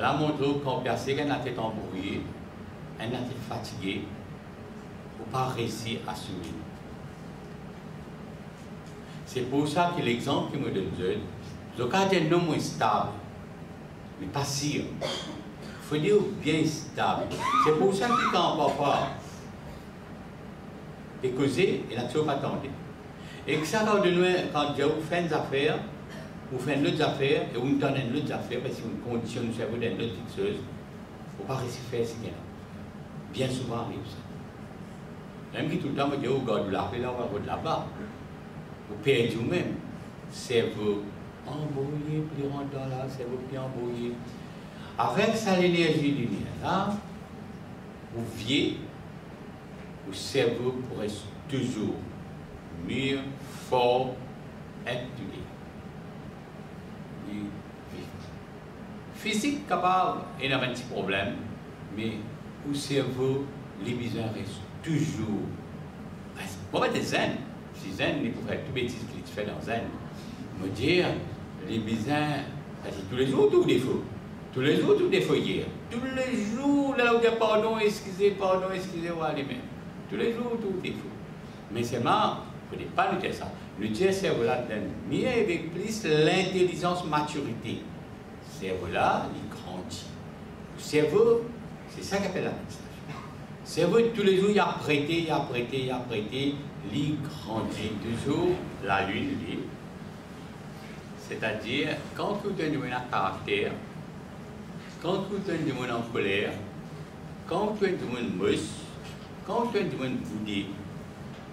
Là, montre qu'on perçait qu'elle a été embrouillée, elle a été fatiguée, pour pas réussir à sourire. C'est pour ça que l'exemple que je me donne, le cas d'un homme stable, mais pas sûr. Il faut dire bien stable. C'est pour ça que quand papa est causé, il a toujours pas attendu. Et que ça, quand Dieu fait des affaires, vous faites d'autres affaires, et vous nous donnez d'autres affaires, parce que vous conditionnez le cerveau d'une autre chose, il ne faut pas réussir à faire ce qu'il y a. Bien souvent arrive ça. Même qui tout le temps me dit, oh, God, vous l'avez là, on va là-bas. Vous perdez vous-même. Cerveau embrouillé, puis rentre dans là, cerveau puis embrouillé. Avec ça, l'énergie lumière, là, vous viez, le cerveau pourrait toujours mûr, fort, activé. Physique capable, il y a un petit problème, mais le cerveau, les besoins restent toujours. Pour mettre des zen, si zen, il pourrait faire tout bêtise qu'il fait dans zen. Me dire, les besoins, tous les jours, tout défaut. Tous les jours, tout défaut hier. Tous les jours, là où il y a pardon, excusez, moi les mêmes. Tous les jours, tout défaut. Mais seulement, il ne faut pas nous dire ça. Le cerveau là donne mieux avec plus l'intelligence maturité. Le cerveau là, il grandit. Le cerveau, c'est ça qu'on appelle la méditation. Le cerveau, tous les jours, il a prêté, il grandit. Toujours la lune, lui. C'est-à-dire, quand vous donnez un caractère, quand vous donnez du monde en colère, quand vous donnez du monde moche, quand vous donnez du monde boudé,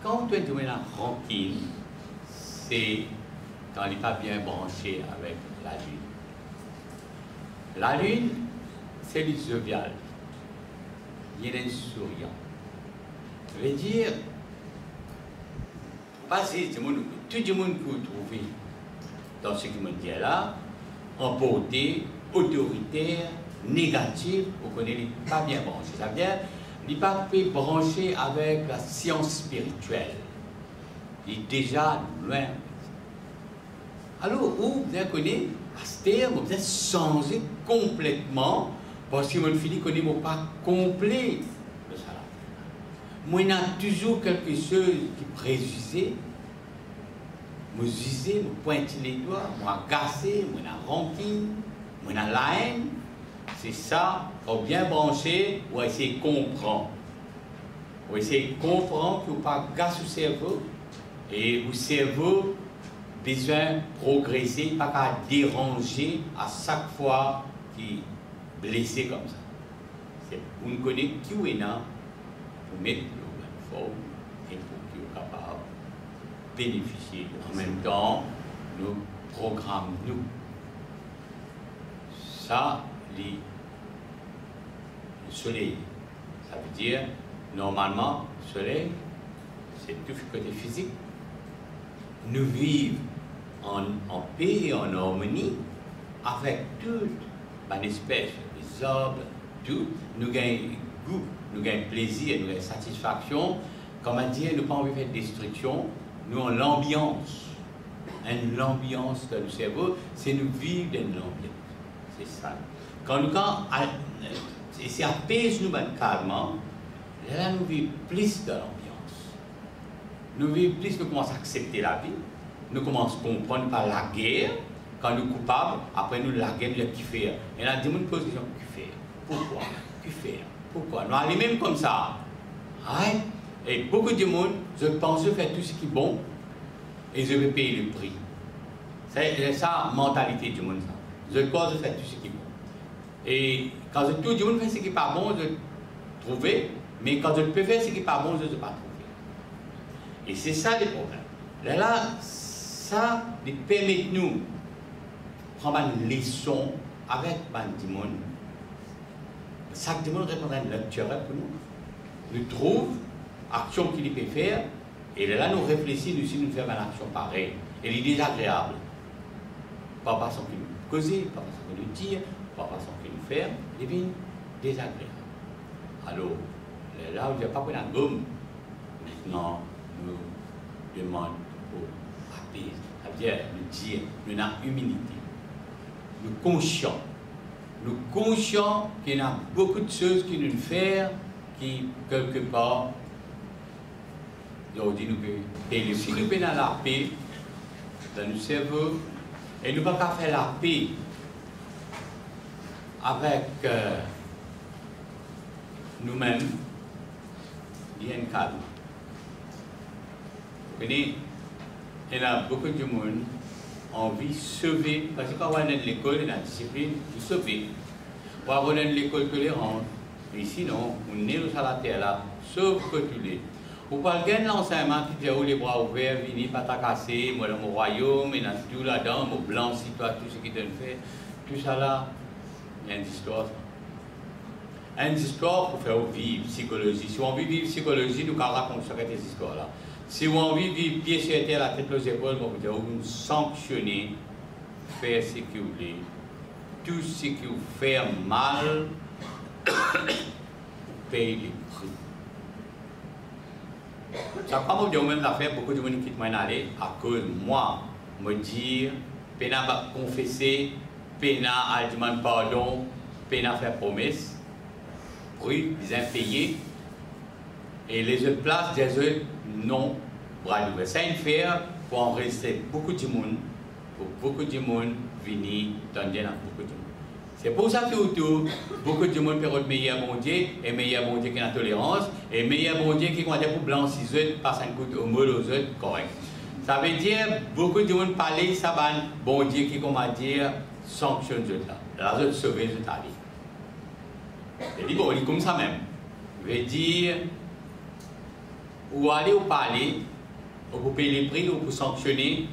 quand vous donnez du monde en rancune, c'est quand il n'est pas bien branché avec la lune. La lune, c'est le jovial. Il est souriant. Ça veut dire, tout le monde que vous trouvez dans ce que je dis là, emporté, autoritaire, négatif, vous connaissez, il n'est pas bien branché. Ça veut dire, il n'est pas branché avec la science spirituelle. Il est déjà loin. Alors, vous connaissez, à ce terme, vous êtes changé complètement parce que mon fils ne connaît pas complet de ça. Moi, il y a toujours quelque chose qui préjugé. Me juger, me pointer les doigts, m'agacer, me rancune, me la haine. C'est ça, il faut bien brancher, ou essayer de comprendre. Ou essayer de comprendre que vous ne pas gâcher le cerveau, et le cerveau besoin de progresser, pas qu'à déranger à chaque fois qu'il est blessé comme ça. Vous ne connaissez qui est là, pour mettre le forme et pour qu'il soit capable de bénéficier. En même temps, nous programmons nous. Ça, le soleil, ça veut dire, normalement, le soleil, c'est tout le côté physique. Nous vivons en paix et en harmonie avec toute une espèce, les arbres, tout. Nous gagnons goût, nous gagnons plaisir, nous gagnons satisfaction. Comment dire, nous ne pouvons pas faire de destruction, nous avons l'ambiance. L'ambiance dans le cerveau, c'est nous vivre dans l'ambiance. C'est ça. Quand c'est apaise nous calmement, là nous vivons plus de l'ambiance. Nous vivons plus, nous commençons à accepter la vie, nous commençons à comprendre par la guerre, quand nous sommes coupables, après nous la guerre, nous avons qui faire. Et là, nous pose des questions, qui faire? Pourquoi? Qui faire? Pourquoi? Nous allons même comme ça. Et beaucoup de monde, je pense faire tout ce qui est bon, et je vais payer le prix. C'est ça la mentalité du monde. Je pense faire tout ce qui est bon. Et quand tout le monde fait ce qui n'est pas bon, je trouve, mais quand je peux faire ce qui n'est pas bon, je ne peux pas trouver. Et c'est ça le problème. Là, ça permet de nous prendre une leçon avec le monde. Chaque monde répond à une lecture pour nous. Nous trouvons l'action qu'il peut faire, et là, nous réfléchissons, nous faisons une action pareille. Elle est désagréable. Pas parce qu'on nous causer, pas parce qu'on nous dire, pas parce qu'on nous faire, elle est désagréable. Alors, là, il n'y a pas pris la gomme. Maintenant, nous demandons pour apaiser. Ça veut dire, nous dire, nous avons humilité. Nous conscients nous conscients qu'il y a beaucoup de choses qui nous font, qui, quelque part, aujourd'hui, nous pouvons. Si nous pouvons la paix dans notre cerveau, et nous ne pouvons pas faire la paix avec nous-mêmes, il y a une calme. Vous voyez, il y a beaucoup de monde envie de sauver, parce que quand on est dans l'école, il y a la discipline, de sauver. On va dans l'école tolérante, et sinon, on est sur la terre là, sauf que tous les. Vous parlez de l'enseignement qui dit les bras ouverts, venez pas t'acasser, moi dans mon royaume, et dans tout là-dedans, mon blanc, si toi, tout ce qui te fait, tout ça là, il y a une histoire. Une histoire pour faire vivre psychologie. Si on veut vivre psychologie, nous allons raconter ces histoires-là. Si on veut vivre pied sur terre, la tête aux épaules, on va vous sanctionner, faire ce que vous voulez, tout ce qui vous fait mal, payer les prix. Ça prend beaucoup de même l'affaire, beaucoup de monde qui m'en aller à cause de moi, me dire, pena confesser, pena à demander pardon, pena faire promesse, oui, ils ont payé, et les autres places des autres non, bras ouverts. Ça une faire pour enregistrer beaucoup de monde, pour beaucoup de monde venir dans beaucoup de monde. C'est pour ça que autour, beaucoup de monde peut être meilleur bon Dieu, et meilleur bon Dieu qui a la tolérance, et meilleur bon Dieu qui compte pour blanc 6 autres, passe un coup de mot aux autres, correct. Ça veut dire, beaucoup de monde parler, ça va, bon Dieu qui, comment dire, sanctionne les autres là. La autre sauver les autres aller. C'est dit, bon, il est comme ça même. Je veux dire, ou aller ou parler, ou pour payer les prix, ou pour sanctionner,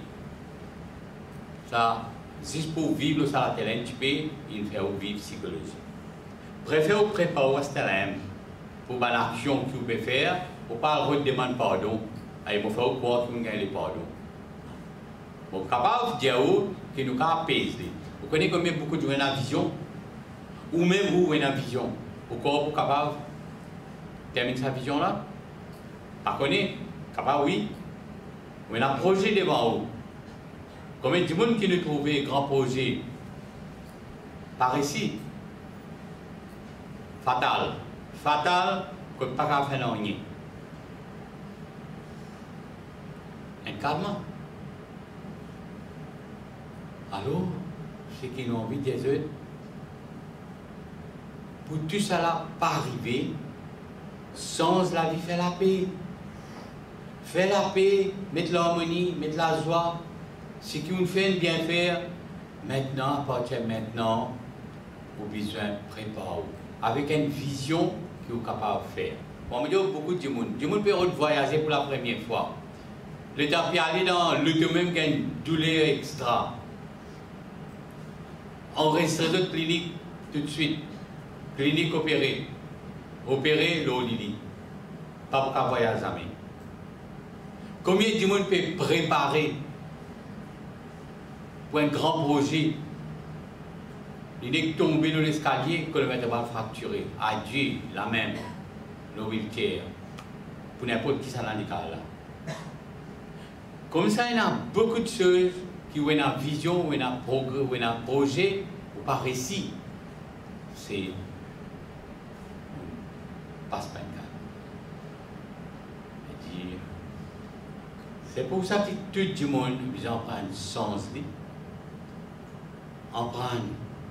ça. Juste pour vivre ça la télé, tu peux il faire vivre psychologie. Préfère préparer ce terrain pour l'action que vous pouvez faire, pour pas redemander pardon, et vous faire croire que vous gagnez le pardon. Vous êtes capable de dire que nous avons apaiser. Vous connaissez combien beaucoup de gens ont la vision, ou même vous avez la vision. Pourquoi vous êtes capable de terminer sa vision là? Pas connaître? Capable, oui. Vous avez un projet devant vous. Combien de monde qui nous trouvait grand projet par ici? Fatal. Fatal, que pas qu'à faire rien. Un calme. Alors, ceux qui ont envie des autres, pour tout cela pas arriver, sans la vie faire la paix. Faire la paix, mettre l'harmonie, mettre la joie. Ce qui vous fait bien faire, maintenant, à partir de maintenant, vous avez besoin de préparer. Avec une vision que vous êtes capable de faire. On me dit beaucoup de monde. Du monde peut voyager pour la première fois. Le temps peut aller dans l'auto même qui a une douleur extra. On reste dans notre clinique tout de suite. Clinique opérée. Opérée, l'eau Lili. Pas pour voyager jamais. Combien de monde peut préparer pour un grand projet? Il est tombé dans l'escalier que le maître va fracturer. Adieu, la même, le wheelchair. Pour n'importe qui ça dans le cas là. Comme ça, il y a beaucoup de choses qui ont une vision, ou une progrès, ou un projet, ou pas récit. C'est. Passe pas une cas. C'est pour ça que tout le monde en prend sens, en prend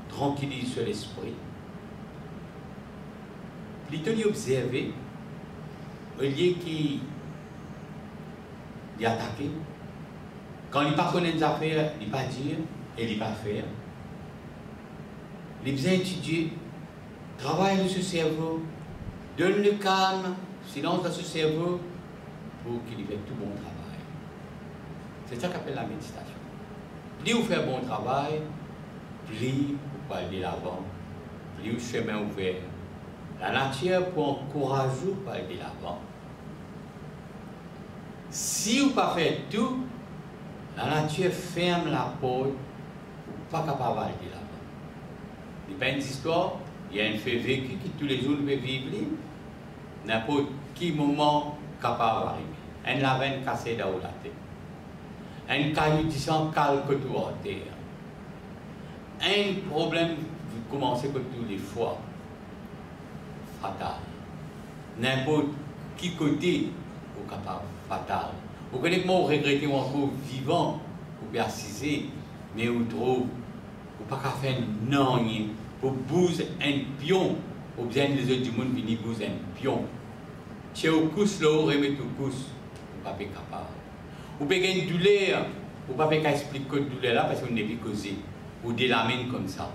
tranquillité sur l'esprit. Plutôt d'observer, au lieu qu'il attaque. Quand il ne connaît pas les affaires, il ne pas dire et il ne pas faire. Il besoin étudier, travaille sur ce cerveau, donne le calme, silence dans ce cerveau pour qu'il fasse tout bon travail. C'est ça qu'on appelle la méditation. Plus vous faites bon travail, plus vous pouvez aller l'avant, plus le chemin ouvert. La nature peut encourager pour aller l'avant. Si vous ne faites pas tout, la nature ferme la porte, vous n'êtes pas capable d'aller l'avant. Il n'y a pas une histoire, il y a un fait vécu qui tous les jours peut vivre, n'importe quel moment capable d'arriver. Un lavin cassé dans la tête. Un caillou qui s'en calque tout en terre. Un problème commencez comme tous les fois. Fatal. N'importe qui côté au capable fatal. Vous connaissez comment vous regrettez encore vivant, vous pouvez assiser, mais vous trouvez, vous pas qu'à faire non, vous bousez un pion, ou bien les autres du monde viennent bouser un pion. Si vous coussez là, vous remettez au cousse, vous pas capable. Vous pouvez gagner une douleur, vous pas qu'à expliquer cette douleur là parce que vous n'avez pas causé. Vous délamine comme ça.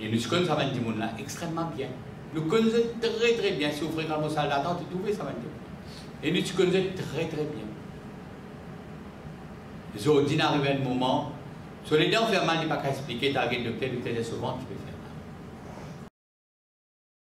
Et nous connaissons ça va dire là extrêmement bien. Nous connaissons très très bien. Si vous fréquentez ça là-dedans, vous trouvez ça va dire. Et nous connaissons très très bien. Aujourd'hui, il arrive un moment, sur les dents, faire mal, il n'y a pas qu'à expliquer, tu as un docteur, tu as souvent, tu peux